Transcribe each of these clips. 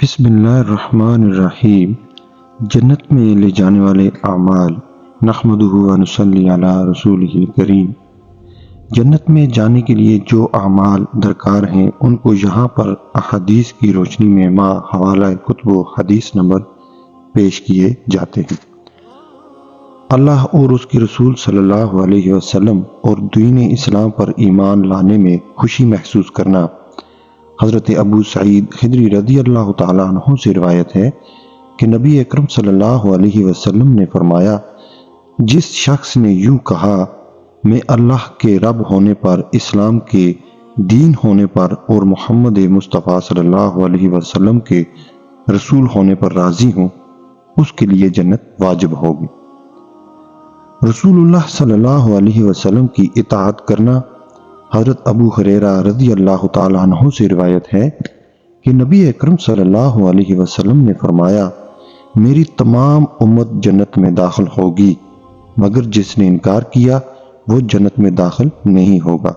بسم اللہ الرحمن الرحیم۔ جنت میں لے جانے والے اعمال، نحمدہ و نصلی علی رسولہ الکریم۔ جنت میں جانے کے لیے جو اعمال درکار ہیں ان کو یہاں پر احادیث کی روشنی میں حوالہ کتب و حدیث نمبر پیش کیے جاتے ہیں۔ اللہ اور اس کے رسول صلی اللہ علیہ وسلم اور دین اسلام پر ایمان لانے میں خوشی محسوس کرنا۔ حضرت ابو سعید خدری رضی اللہ تعالیٰ عنہ سے روایت ہے کہ نبی اکرم صلی اللہ علیہ وسلم نے فرمایا، جس شخص نے یوں کہا، میں اللہ کے رب ہونے پر، اسلام کے دین ہونے پر اور محمد مصطفیٰ صلی اللہ علیہ وسلم کے رسول ہونے پر راضی ہوں، اس کے لیے جنت واجب ہوگی۔ رسول اللہ صلی اللہ علیہ وسلم کی اطاعت کرنا۔ حضرت ابو ہریرہ رضی اللہ تعالیٰ عنہ سے روایت ہے کہ نبی اکرم صلی اللہ علیہ وسلم نے فرمایا، میری تمام امت جنت میں داخل ہوگی مگر جس نے انکار کیا وہ جنت میں داخل نہیں ہوگا۔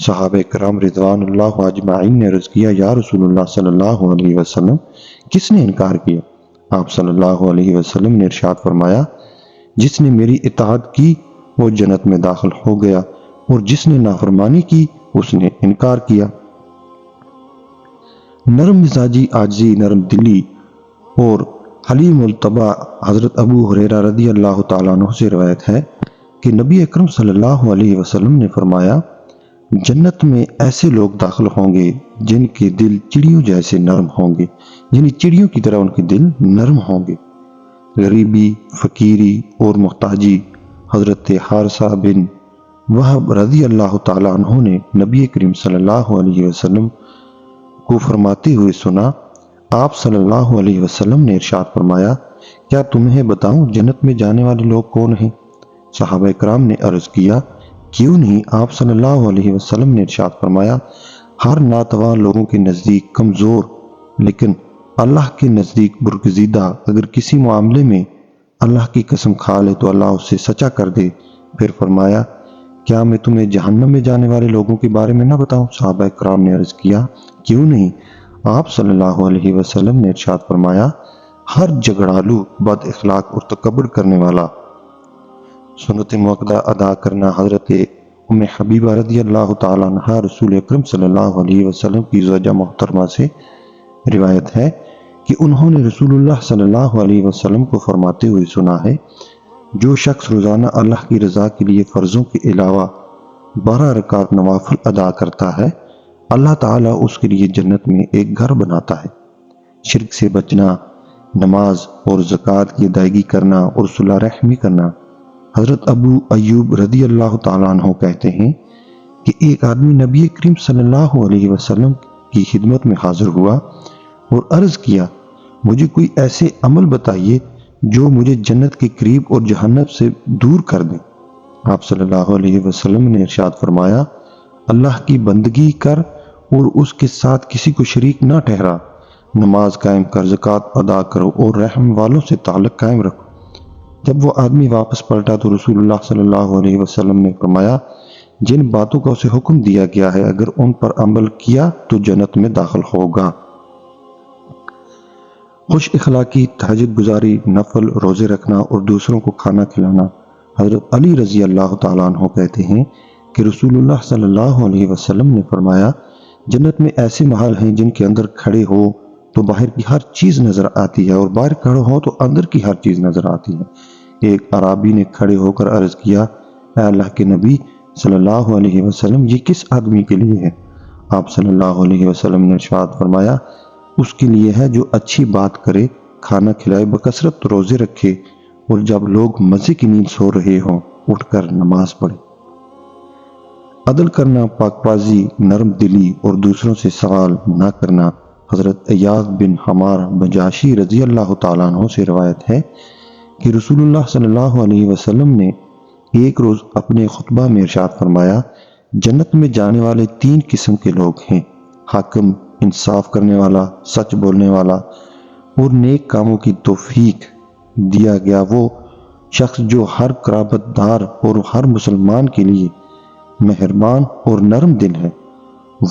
صحابہ کرام رضوان اللہ اجمعین نے عرض کیا، یا رسول اللہ صلی اللہ علیہ وسلم، کس نے انکار کیا؟ آپ صلی اللہ علیہ وسلم نے ارشاد فرمایا، جس نے میری اطاعت کی وہ جنت میں داخل ہو گیا اور جس نے نافرمانی کی اس نے انکار کیا۔ نرم مزاجی، عاجزی، نرم دلی اور حلیم الطبع۔ حضرت ابو ہریرہ رضی اللہ تعالیٰ عنہ سے روایت ہے کہ نبی اکرم صلی اللہ علیہ وسلم نے فرمایا، جنت میں ایسے لوگ داخل ہوں گے جن کے دل چڑیوں جیسے نرم ہوں گے، یعنی چڑیوں کی طرح ان کے دل نرم ہوں گے۔ غریبی، فقیری اور محتاجی۔ حضرت حارثہ بن وہب رضی اللہ تعالیٰ عنہ نے نبی کریم صلی اللہ علیہ وسلم کو فرماتے ہوئے سنا، آپ صلی اللہ علیہ وسلم نے ارشاد فرمایا، کیا تمہیں بتاؤں جنت میں جانے والے لوگ کون ہیں؟ صحابہ کرام نے عرض کیا، کیوں نہیں؟ آپ صلی اللہ علیہ وسلم نے ارشاد فرمایا، ہر ناتواں لوگوں کے نزدیک کمزور لیکن اللہ کے نزدیک برگزیدہ، اگر کسی معاملے میں اللہ کی قسم کھا لے تو اللہ اسے سچا کر دے۔ پھر فرمایا، کیا میں تمہیں جہنم میں جانے والے لوگوں کے بارے میں نہ بتاؤں؟ صحابہ کرام نے عرض کیا، کیوں نہیں؟ آپ صلی اللہ علیہ وسلم نے ارشاد فرمایا، ہر جھگڑالو، بد اخلاق اور تکبر کرنے والا۔ سنت موقدہ ادا کرنا۔ حضرت ام حبیبہ رضی اللہ تعالیٰ عنہا رسول اکرم صلی اللہ علیہ وسلم کی زوجہ محترمہ سے روایت ہے کہ انہوں نے رسول اللہ صلی اللہ علیہ وسلم کو فرماتے ہوئے سنا ہے، جو شخص روزانہ اللہ کی رضا کے لیے فرضوں کے علاوہ 12 رکعت نوافل ادا کرتا ہے، اللہ تعالیٰ اس کے لیے جنت میں ایک گھر بناتا ہے۔ شرک سے بچنا، نماز اور زکوٰۃ کی ادائیگی کرنا اور صلہ رحمی کرنا۔ حضرت ابو ایوب رضی اللہ تعالیٰ عنہ کہتے ہیں کہ ایک آدمی نبی کریم صلی اللہ علیہ وسلم کی خدمت میں حاضر ہوا اور عرض کیا، مجھے کوئی ایسے عمل بتائیے جو مجھے جنت کے قریب اور جہنم سے دور کر دیں۔ آپ صلی اللہ علیہ وسلم نے ارشاد فرمایا، اللہ کی بندگی کر اور اس کے ساتھ کسی کو شریک نہ ٹھہرا، نماز قائم کر، زکوٰۃ ادا کرو اور رحم والوں سے تعلق قائم رکھو۔ جب وہ آدمی واپس پلٹا تو رسول اللہ صلی اللہ علیہ وسلم نے فرمایا، جن باتوں کا اسے حکم دیا گیا ہے اگر ان پر عمل کیا تو جنت میں داخل ہوگا۔ خوش اخلاقی، تہجد گزاری، نفل روزے رکھنا اور دوسروں کو کھانا کھلانا۔ حضرت علی رضی اللہ تعالیٰ عنہ کہتے ہیں کہ رسول اللہ صلی اللہ علیہ وسلم نے فرمایا، جنت میں ایسے محل ہیں جن کے اندر کھڑے ہو تو باہر کی ہر چیز نظر آتی ہے اور باہر کھڑے ہو تو اندر کی ہر چیز نظر آتی ہے۔ ایک عرابی نے کھڑے ہو کر عرض کیا، اے اللہ کے نبی صلی اللہ علیہ وسلم، یہ کس آدمی کے لیے ہے؟ آپ صلی اللہ علیہ وسلم نے ارشاد فرمایا، اس کے لیے ہے جو اچھی بات کرے، کھانا کھلائے، بکثرت روزے رکھے اور جب لوگ مزے کی نیند سو رہے ہوں اٹھ کر نماز پڑھے۔ عدل کرنا، پاک بازی، نرم دلی اور دوسروں سے سوال نہ کرنا۔ حضرت ایاز بن حمار بجاشی رضی اللہ تعالیٰ عنہ سے روایت ہے کہ رسول اللہ صلی اللہ علیہ وسلم نے ایک روز اپنے خطبہ میں ارشاد فرمایا، جنت میں جانے والے 3 قسم کے لوگ ہیں، حاکم، انصاف کرنے والا، سچ بولنے والا اور نیک کاموں کی توفیق دیا گیا وہ شخص جو ہر قرابت دار اور ہر مسلمان کے لیے مہربان اور نرم دل ہے،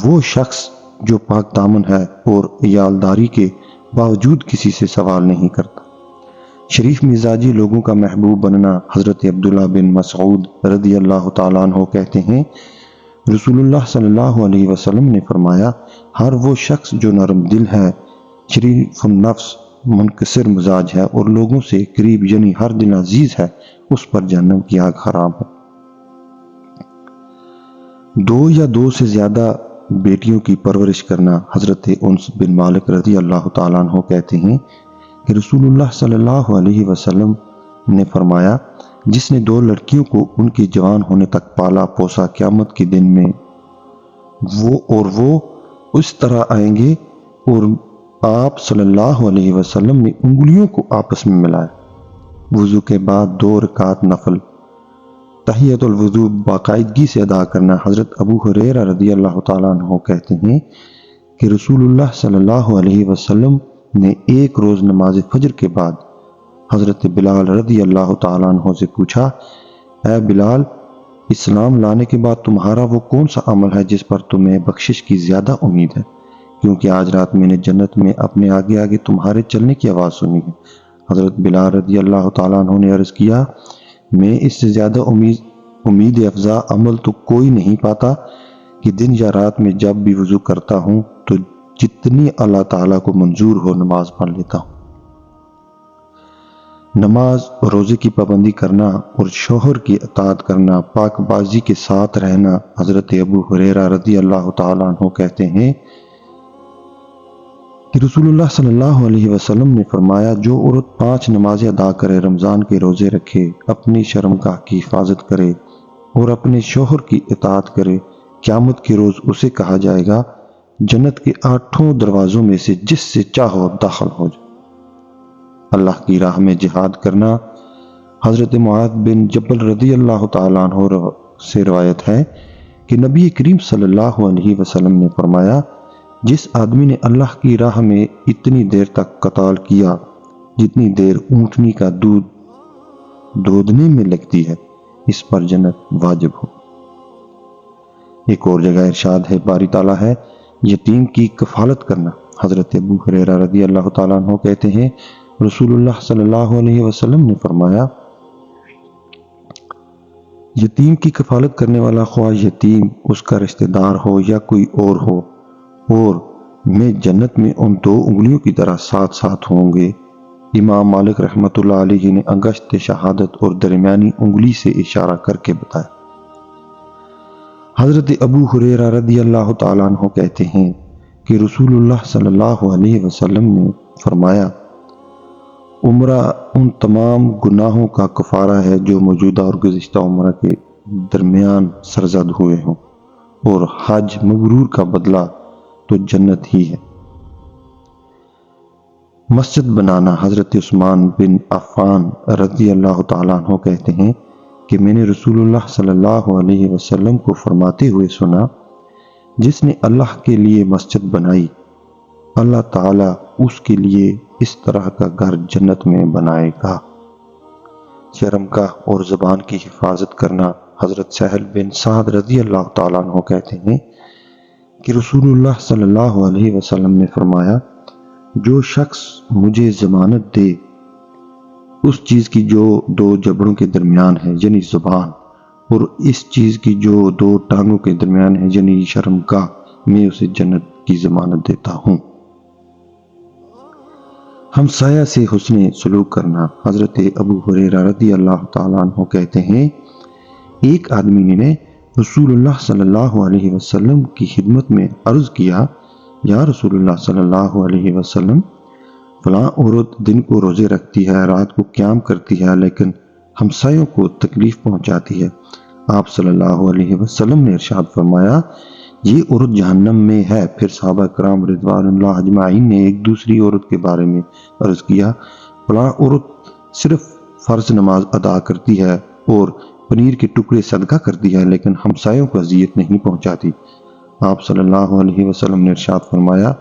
وہ شخص جو پاک دامن ہے اور عیالداری کے باوجود کسی سے سوال نہیں کرتا۔ شریف مزاجی لوگوں کا محبوب بننا۔ حضرت عبداللہ بن مسعود رضی اللہ تعالیٰ عنہ کہتے ہیں، رسول اللہ صلی اللہ علیہ وسلم نے فرمایا، ہر وہ شخص جو نرم دل ہے، شریف النفس، منکسر مزاج ہے اور لوگوں سے قریب یعنی ہر دل عزیز ہے، اس پر جہنم کی آگ حرام ہے۔ دو یا دو سے زیادہ بیٹیوں کی پرورش کرنا۔ حضرت انس بن مالک رضی اللہ تعالیٰ عنہ کہتے ہیں کہ رسول اللہ صلی اللہ علیہ وسلم نے فرمایا، جس نے دو لڑکیوں کو ان کے جوان ہونے تک پالا پوسا، قیامت کے دن میں وہ اس طرح آئیں گے، اور آپ صلی اللہ علیہ وسلم نے انگلیوں کو آپس میں ملایا۔ وضو کے بعد 2 رکعت نفل تحیۃ الوضو باقاعدگی سے ادا کرنا۔ حضرت ابو ہریرہ رضی اللہ تعالیٰ عنہ کہتے ہیں کہ رسول اللہ صلی اللہ علیہ وسلم نے ایک روز نماز فجر کے بعد حضرت بلال رضی اللہ تعالیٰ عنہ سے پوچھا، اے بلال، اسلام لانے کے بعد تمہارا وہ کون سا عمل ہے جس پر تمہیں بخشش کی زیادہ امید ہے؟ کیونکہ آج رات میں نے جنت میں اپنے آگے آگے تمہارے چلنے کی آواز سنی ہے۔ حضرت بلال رضی اللہ تعالیٰ عنہ نے عرض کیا، میں اس سے زیادہ امید افزا عمل تو کوئی نہیں پاتا کہ دن یا رات میں جب بھی وضو کرتا ہوں تو جتنی اللہ تعالیٰ کو منظور ہو نماز پڑھ لیتا ہوں۔ نماز، روزے کی پابندی کرنا اور شوہر کی اطاعت کرنا، پاک بازی کے ساتھ رہنا۔ حضرت ابو ہریرہ رضی اللہ تعالیٰ عنہ کہتے ہیں کہ رسول اللہ صلی اللہ علیہ وسلم نے فرمایا، جو عورت 5 نمازیں ادا کرے، رمضان کے روزے رکھے، اپنی شرمگاہ کی حفاظت کرے اور اپنے شوہر کی اطاعت کرے، قیامت کے روز اسے کہا جائے گا، جنت کے 8 دروازوں میں سے جس سے چاہو داخل ہو جائے۔ اللہ کی راہ میں جہاد کرنا۔ حضرت معاذ بن جبل رضی اللہ تعالیٰ عنہ سے روایت ہے کہ نبی کریم صلی اللہ علیہ وسلم نے فرمایا، جس آدمی نے اللہ کی راہ میں اتنی دیر تک قتال کیا جتنی دیر اونٹنی کا دودھ دودنے میں لگتی ہے، اس پر جنت واجب ہو۔ ایک اور جگہ ارشاد ہے، باری تعالیٰ ہے، یتیم کی کفالت کرنا۔ حضرت ابو ہریرہ رضی اللہ تعالیٰ عنہ کہتے ہیں، رسول اللہ صلی اللہ علیہ وسلم نے فرمایا، یتیم کی کفالت کرنے والا، خواہ یتیم اس کا رشتہ دار ہو یا کوئی اور ہو، اور میں جنت میں ان 2 انگلیوں کی طرح ساتھ ساتھ ہوں گے۔ امام مالک رحمۃ اللہ علیہ نے انگشت شہادت اور درمیانی انگلی سے اشارہ کر کے بتایا۔ حضرت ابو ہریرہ رضی اللہ تعالیٰ عنہ کہتے ہیں کہ رسول اللہ صلی اللہ علیہ وسلم نے فرمایا، عمرہ ان تمام گناہوں کا کفارہ ہے جو موجودہ اور گزشتہ عمرہ کے درمیان سرزد ہوئے ہوں، اور حج مبرور کا بدلہ تو جنت ہی ہے۔ مسجد بنانا۔ حضرت عثمان بن عفان رضی اللہ تعالیٰ عنہ کہتے ہیں کہ میں نے رسول اللہ صلی اللہ علیہ وسلم کو فرماتے ہوئے سنا، جس نے اللہ کے لیے مسجد بنائی، اللہ تعالیٰ اس کے لیے اس طرح کا گھر جنت میں بنائے گا۔ شرمگاہ اور زبان کی حفاظت کرنا۔ حضرت سہل بن سعد رضی اللہ تعالیٰ عنہ کہتے ہیں کہ رسول اللہ صلی اللہ علیہ وسلم نے فرمایا، جو شخص مجھے ضمانت دے اس چیز کی جو 2 جبڑوں کے درمیان ہے یعنی زبان، اور اس چیز کی جو 2 ٹانگوں کے درمیان ہے یعنی شرمگاہ، میں اسے جنت کی ضمانت دیتا ہوں۔ ہمسایہ سے حسن سلوک کرنا۔ حضرت ابو ہریرہ رضی اللہ تعالیٰ عنہ کہتے ہیں، ایک آدمی نے رسول اللہ صلی اللہ علیہ وسلم کی خدمت میں عرض کیا، یا رسول اللہ صلی اللہ علیہ وسلم، فلاں عورت دن کو روزے رکھتی ہے، رات کو قیام کرتی ہے، لیکن ہمسایوں کو تکلیف پہنچاتی ہے۔ آپ صلی اللہ علیہ وسلم نے ارشاد فرمایا، یہ عورت جہنم میں ہے۔ پھر صحابہ کرام رضوان اللہ اجمعین نے ایک دوسری عورت کے بارے میں عرض کیا، فلاں عورت صرف فرض نماز ادا کرتی ہے اور پنیر کے ٹکڑے صدقہ کرتی ہے، لیکن ہمسایوں کو اذیت نہیں پہنچاتی۔ آپ صلی اللہ علیہ وسلم نے ارشاد فرمایا،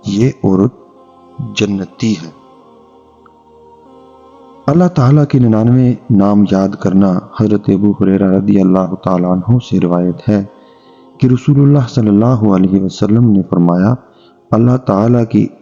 یہ عورت جنتی ہے۔ اللہ تعالیٰ کے 99 نام یاد کرنا۔ حضرت ابو ہریرہ رضی اللہ تعالیٰ عنہ سے روایت ہے کہ رسول اللہ صلی اللہ علیہ وسلم نے فرمایا، اللہ تعالیٰ کی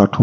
8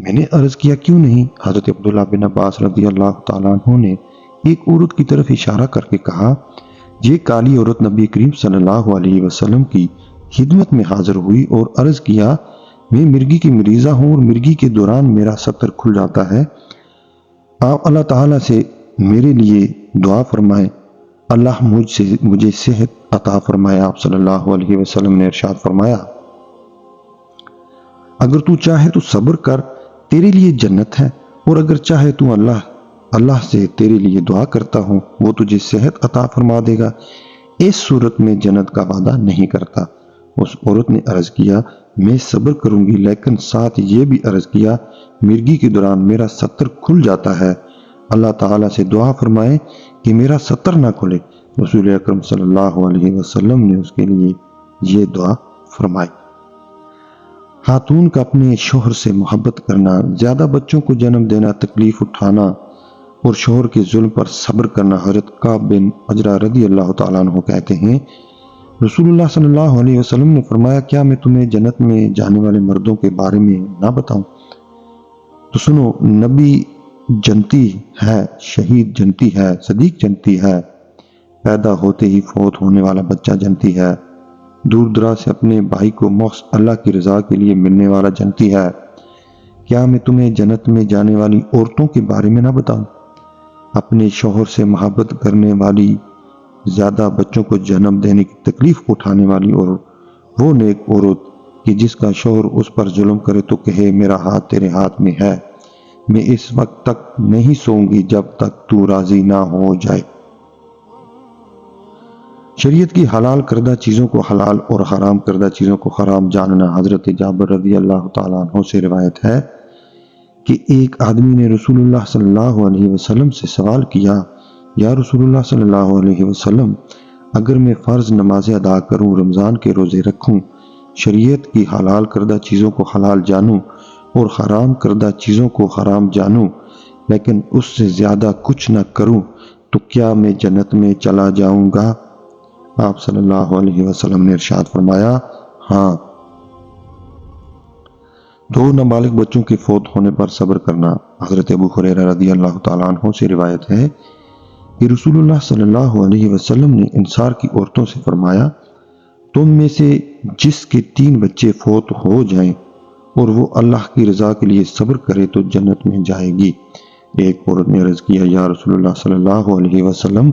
میں نے عرض کیا کیوں نہیں؟ حضرت عبداللہ بن عباس رضی اللہ تعالیٰ عنہ نے ایک عورت کی طرف اشارہ کر کے کہا، یہ کالی عورت نبی کریم صلی اللہ علیہ وسلم کی خدمت میں حاضر ہوئی اور عرض کیا، میں مرگی کی مریضہ ہوں اور مرگی کے دوران میرا ستر کھل جاتا ہے، آپ اللہ تعالیٰ سے میرے لیے دعا فرمائیں، اللہ مجھے صحت عطا فرمائے۔ آپ صلی اللہ علیہ وسلم نے ارشاد فرمایا، اگر تو چاہے تو صبر کر، تیرے لیے جنت ہے، اور اگر چاہے تو اللہ سے تیرے لیے دعا کرتا ہوں، وہ تجھے صحت عطا فرما دے گا، اس صورت میں جنت کا وعدہ نہیں کرتا۔ اس عورت نے عرض کیا، میں صبر کروں گی، لیکن ساتھ یہ بھی عرض کیا، مرگی کے دوران میرا ستر کھل جاتا ہے، اللہ تعالیٰ سے دعا فرمائے کہ میرا ستر نہ کھلے۔ رسول اکرم صلی اللہ علیہ وسلم نے اس کے لیے یہ دعا فرمائی۔ خاتون کا اپنے شوہر سے محبت کرنا، زیادہ بچوں کو جنم دینا، تکلیف اٹھانا اور شوہر کے ظلم پر صبر کرنا۔ حضرت کعب بن عجرہ رضی اللہ تعالیٰ عنہ کہتے ہیں، رسول اللہ صلی اللہ علیہ وسلم نے فرمایا، کیا میں تمہیں جنت میں جانے والے مردوں کے بارے میں نہ بتاؤں؟ تو سنو، نبی جنتی ہے، شہید جنتی ہے، صدیق جنتی ہے، پیدا ہوتے ہی فوت ہونے والا بچہ جنتی ہے، دور دراز سے اپنے بھائی کو مخص اللہ کی رضا کے لیے ملنے والا جنتی ہے۔ کیا میں تمہیں جنت میں جانے والی عورتوں کے بارے میں نہ بتاؤں؟ اپنے شوہر سے محبت کرنے والی، زیادہ بچوں کو جنم دینے کی تکلیف اٹھانے والی، اور وہ نیک عورت کہ جس کا شوہر اس پر ظلم کرے تو کہے، میرا ہاتھ تیرے ہاتھ میں ہے، میں اس وقت تک نہیں سوؤں گی جب تک تو راضی نہ ہو جائے۔ شریعت کی حلال کردہ چیزوں کو حلال اور حرام کردہ چیزوں کو حرام جاننا۔ حضرت جابر رضی اللہ تعالیٰ عنہ سے روایت ہے کہ ایک آدمی نے رسول اللہ صلی اللہ علیہ وسلم سے سوال کیا، یا رسول اللہ صلی اللہ علیہ وسلم، اگر میں فرض نمازیں ادا کروں، رمضان کے روزے رکھوں، شریعت کی حلال کردہ چیزوں کو حلال جانوں اور حرام کردہ چیزوں کو حرام جانوں، لیکن اس سے زیادہ کچھ نہ کروں، تو کیا میں جنت میں چلا جاؤں گا؟ آپ صلی اللہ علیہ وسلم نے ارشاد فرمایا، ہاں۔ دو نابالغ بچوں کے فوت ہونے پر صبر کرنا۔ حضرت ابو ہریرہ رضی اللہ تعالیٰ عنہ سے روایت ہے کہ رسول اللہ صلی اللہ علیہ وسلم نے انصار کی عورتوں سے فرمایا، تم میں سے جس کے 3 بچے فوت ہو جائیں اور وہ اللہ کی رضا کے لیے صبر کرے تو جنت میں جائے گی۔ ایک عورت نے عرض کیا، یا رسول اللہ صلی اللہ علیہ وسلم،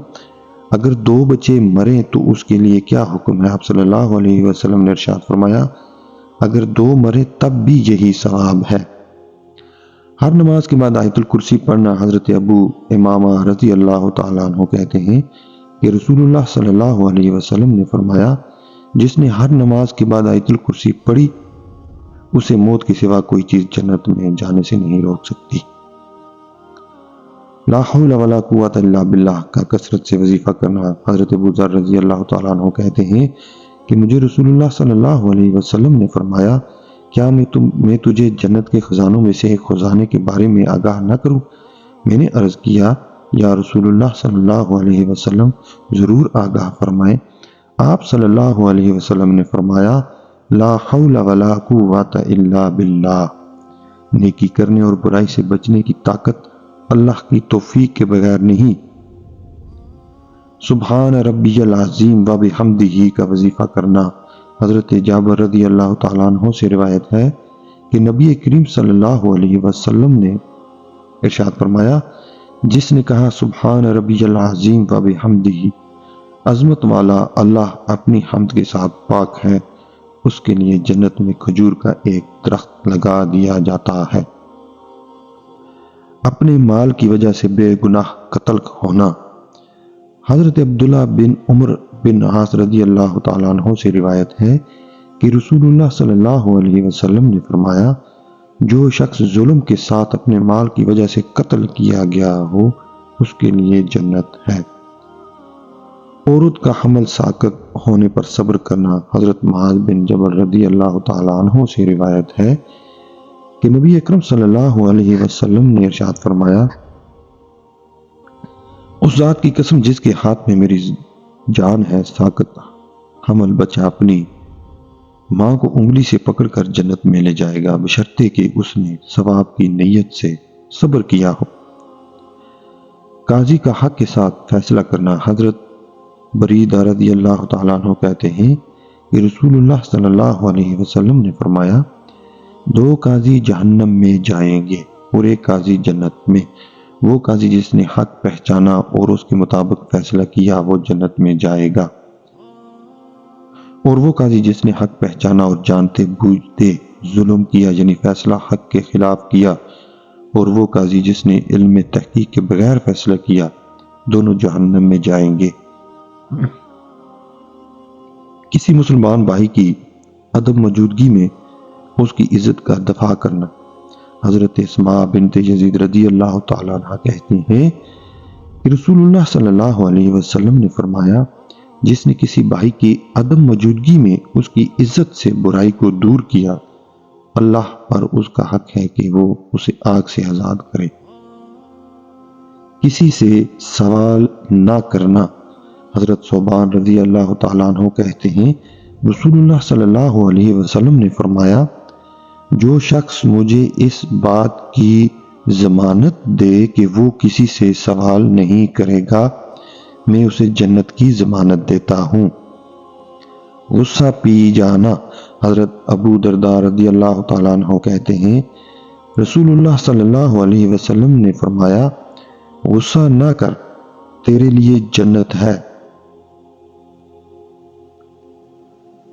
اگر 2 بچے مریں تو اس کے لیے کیا حکم ہے؟ آپ صلی اللہ علیہ وسلم نے ارشاد فرمایا، اگر 2 مریں تب بھی یہی ثواب ہے۔ ہر نماز کے بعد آیت الکرسی پڑھنا۔ حضرت ابو امامہ رضی اللہ تعالیٰ عنہ کہتے ہیں کہ رسول اللہ صلی اللہ علیہ وسلم نے فرمایا، جس نے ہر نماز کے بعد آیت الکرسی پڑھی، اسے موت کے سوا کوئی چیز جنت میں جانے سے نہیں روک سکتی۔ لا حول ولا قوت الا باللہ کا کثرت سے وظیفہ کرنا۔ حضرت ابو ذر رضی اللہ تعالیٰ عنہ کہتے ہیں کہ مجھے رسول اللہ صلی اللہ علیہ وسلم نے فرمایا، کیا میں تجھے جنت کے خزانوں میں سے ایک خزانے کے بارے میں آگاہ نہ کروں؟ میں نے عرض کیا، یا رسول اللہ صلی اللہ علیہ وسلم، ضرور آگاہ فرمائیں۔ آپ صلی اللہ علیہ وسلم نے فرمایا، لا حول ولا قوت الا باللہ، نیکی کرنے اور برائی سے بچنے کی طاقت اللہ کی توفیق کے بغیر نہیں۔ سبحان ربی العظیم و بحمدہ کا وظیفہ کرنا۔ حضرت جابر رضی اللہ تعالیٰ عنہ سے روایت ہے کہ نبی کریم صلی اللہ علیہ وسلم نے ارشاد فرمایا، جس نے کہا سبحان ربی العظیم و بحمدہ، عظمت والا اللہ اپنی حمد کے ساتھ پاک ہے، اس کے لیے جنت میں کھجور کا ایک درخت لگا دیا جاتا ہے۔ اپنے مال کی وجہ سے بے گناہ قتل ہونا۔ حضرت عبداللہ بن عمر بن عاص رضی اللہ تعالیٰ عنہ سے روایت ہے کہ رسول اللہ صلی اللہ علیہ وسلم نے فرمایا، جو شخص ظلم کے ساتھ اپنے مال کی وجہ سے قتل کیا گیا ہو، اس کے لیے جنت ہے۔ عورت کا حمل ساقط ہونے پر صبر کرنا۔ حضرت معاذ بن جبل رضی اللہ تعالیٰ عنہ سے روایت ہے کہ نبی اکرم صلی اللہ علیہ وسلم نے ارشاد فرمایا، اس ذات کی قسم جس کے ہاتھ میں میری جان ہے، ساقط حمل بچہ اپنی ماں کو انگلی سے پکڑ کر جنت میں لے جائے گا بشرطے کہ اس نے ثواب کی نیت سے صبر کیا ہو۔ قاضی کا حق کے ساتھ فیصلہ کرنا۔ حضرت بریدہ رضی اللہ تعالیٰ عنہ کہتے ہیں کہ رسول اللہ صلی اللہ علیہ وسلم نے فرمایا، دو قاضی جہنم میں جائیں گے اور ایک قاضی جنت میں۔ وہ قاضی جس نے حق پہچانا اور اس کے مطابق فیصلہ کیا وہ جنت میں جائے گا، اور وہ قاضی جس نے حق پہچانا اور جانتے بوجھتے ظلم کیا یعنی فیصلہ حق کے خلاف کیا، اور وہ قاضی جس نے علم تحقیق کے بغیر فیصلہ کیا، دونوں جہنم میں جائیں گے۔ کسی مسلمان بھائی کی عدم موجودگی میں اس کی عزت کا دفاع کرنا۔ حضرت اسماء بنت یزید رضی اللہ تعالیٰ عنہ کہتی ہیں کہ رسول اللہ صلی اللہ علیہ وسلم نے فرمایا، جس نے کسی بھائی کی عدم موجودگی میں اس کی عزت سے برائی کو دور کیا، اللہ پر اس کا حق ہے کہ وہ اسے آگ سے آزاد کرے۔ کسی سے سوال نہ کرنا۔ حضرت ثوبان رضی اللہ تعالیٰ عنہ کہتے ہیں رسول اللہ صلی اللہ علیہ وسلم نے فرمایا، جو شخص مجھے اس بات کی ضمانت دے کہ وہ کسی سے سوال نہیں کرے گا، میں اسے جنت کی ضمانت دیتا ہوں۔ غصہ پی جانا۔ حضرت ابو درداء رضی اللہ تعالیٰ عنہ کہتے ہیں رسول اللہ صلی اللہ علیہ وسلم نے فرمایا، غصہ نہ کر، تیرے لیے جنت ہے۔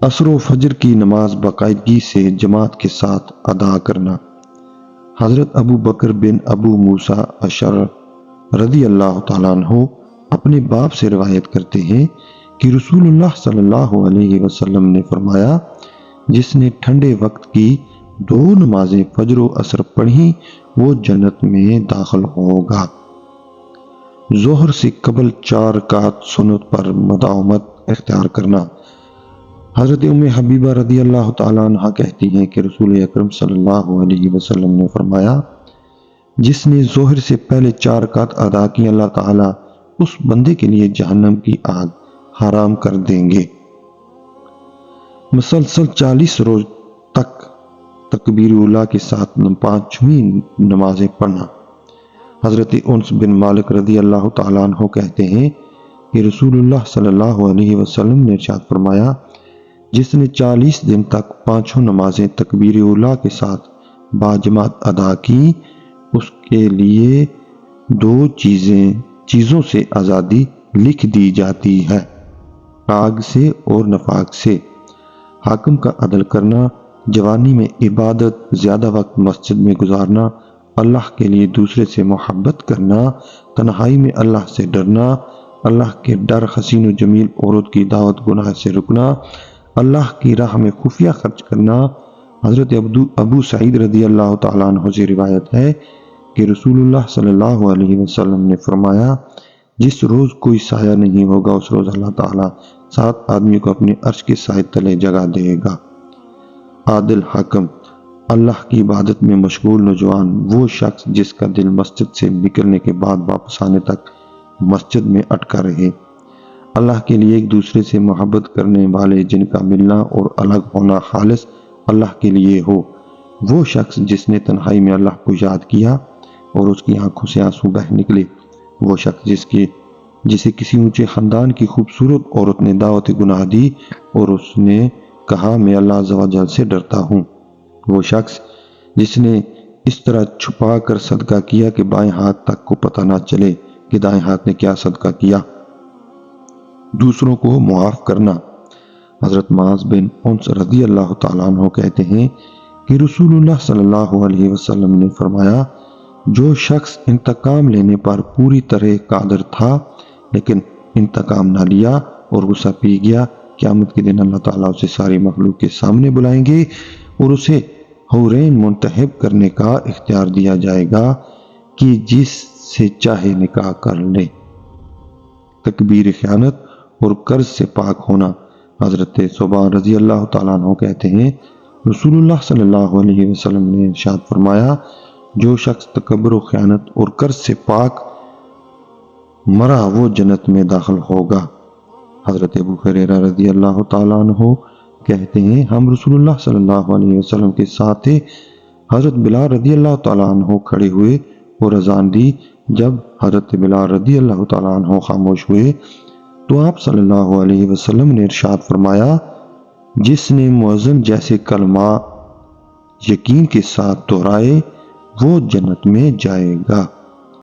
عصر و فجر کی نماز باقاعدگی سے جماعت کے ساتھ ادا کرنا۔ حضرت ابو بکر بن ابو موسیٰ اشعری رضی اللہ تعالیٰ عنہ اپنے باپ سے روایت کرتے ہیں کہ رسول اللہ صلی اللہ علیہ وسلم نے فرمایا، جس نے ٹھنڈے وقت کی دو نمازیں فجر و عصر پڑھیں وہ جنت میں داخل ہوگا۔ ظہر سے قبل 4 رکعت سنت پر مداومت اختیار کرنا۔ حضرت ام حبیبہ رضی اللہ تعالیٰ عنہ کہتی ہیں کہ رسول اکرم صلی اللہ علیہ وسلم نے فرمایا، جس نے ظہر سے پہلے 4 رکعت ادا کی اللہ تعالیٰ اس بندے کے لیے جہنم کی آگ حرام کر دیں گے۔ مسلسل 40 روز تک تکبیر اولیٰ کے ساتھ 5ویں نمازیں پڑھنا۔ حضرت انس بن مالک رضی اللہ تعالیٰ عنہ کہتے ہیں کہ رسول اللہ صلی اللہ علیہ وسلم نے ارشاد فرمایا، جس نے 40 دن تک 5 نمازیں تکبیر اولیٰ کے ساتھ باجماعت ادا کی، اس کے لیے 2 چیزوں سے آزادی لکھ دی جاتی ہے، آگ سے اور نفاق سے۔ حاکم کا عدل کرنا، جوانی میں عبادت، زیادہ وقت مسجد میں گزارنا، اللہ کے لیے دوسرے سے محبت کرنا، تنہائی میں اللہ سے ڈرنا، اللہ کے ڈر، حسین و جمیل عورت کی دعوت، گناہ سے رکنا، اللہ کی راہ میں خفیہ خرچ کرنا۔ حضرت ابو سعید رضی اللہ تعالیٰ عنہ سے روایت ہے کہ رسول اللہ صلی اللہ علیہ وسلم نے فرمایا، جس روز کوئی سایہ نہیں ہوگا اس روز اللہ تعالیٰ 7 آدمیوں کو اپنے عرش کے سائے تلے جگہ دے گا۔ عادل حاکم، اللہ کی عبادت میں مشغول نوجوان، وہ شخص جس کا دل مسجد سے نکلنے کے بعد واپس آنے تک مسجد میں اٹکا رہے۔ اللہ کے لیے ایک دوسرے سے محبت کرنے والے، جن کا ملنا اور الگ ہونا خالص اللہ کے لیے ہو۔ وہ شخص جس نے تنہائی میں اللہ کو یاد کیا اور اس کی آنکھوں سے آنسو بہہ نکلے۔ وہ شخص جسے کسی اونچے خاندان کی خوبصورت عورت نے دعوت گناہ دی اور اس نے کہا میں اللہ عز و جل سے ڈرتا ہوں۔ وہ شخص جس نے اس طرح چھپا کر صدقہ کیا کہ بائیں ہاتھ تک کو پتہ نہ چلے کہ دائیں ہاتھ نے کیا صدقہ کیا۔ دوسروں کو معاف کرنا۔ حضرت معاذ بن انس رضی اللہ تعالیٰ عنہ کہتے ہیں کہ رسول اللہ صلی اللہ علیہ وسلم نے فرمایا، جو شخص انتقام لینے پر پوری طرح قادر تھا لیکن انتقام نہ لیا اور غصہ پی گیا، قیامت کے دن اللہ تعالیٰ اسے ساری مخلوق کے سامنے بلائیں گے اور اسے حورین منتخب کرنے کا اختیار دیا جائے گا کہ جس سے چاہے نکاح کر لے۔ تکبیر خیانت اور قرض سے پاک ہونا۔ حضرت ثوبان رضی اللہ تعالیٰ عنہ کہتے ہیں رسول اللہ صلی اللہ علیہ وسلم نے ارشاد فرمایا، جو شخص تکبر و خیانت اور قرض سے پاک مرا وہ جنت میں داخل ہوگا۔ حضرت ابو ہریرہ رضی اللہ تعالیٰ عنہ کہتے ہیں ہم رسول اللہ صلی اللہ علیہ وسلم کے ساتھ تھے، حضرت بلال رضی اللہ تعالیٰ عنہ کھڑے ہوئے اور اذان دی۔ جب حضرت بلال رضی اللہ تعالیٰ عنہ خاموش ہوئے تو آپ صلی اللہ علیہ وسلم نے ارشاد فرمایا، جس نے مؤذن جیسے کلمہ یقین کے ساتھ دہرائے وہ جنت میں جائے گا۔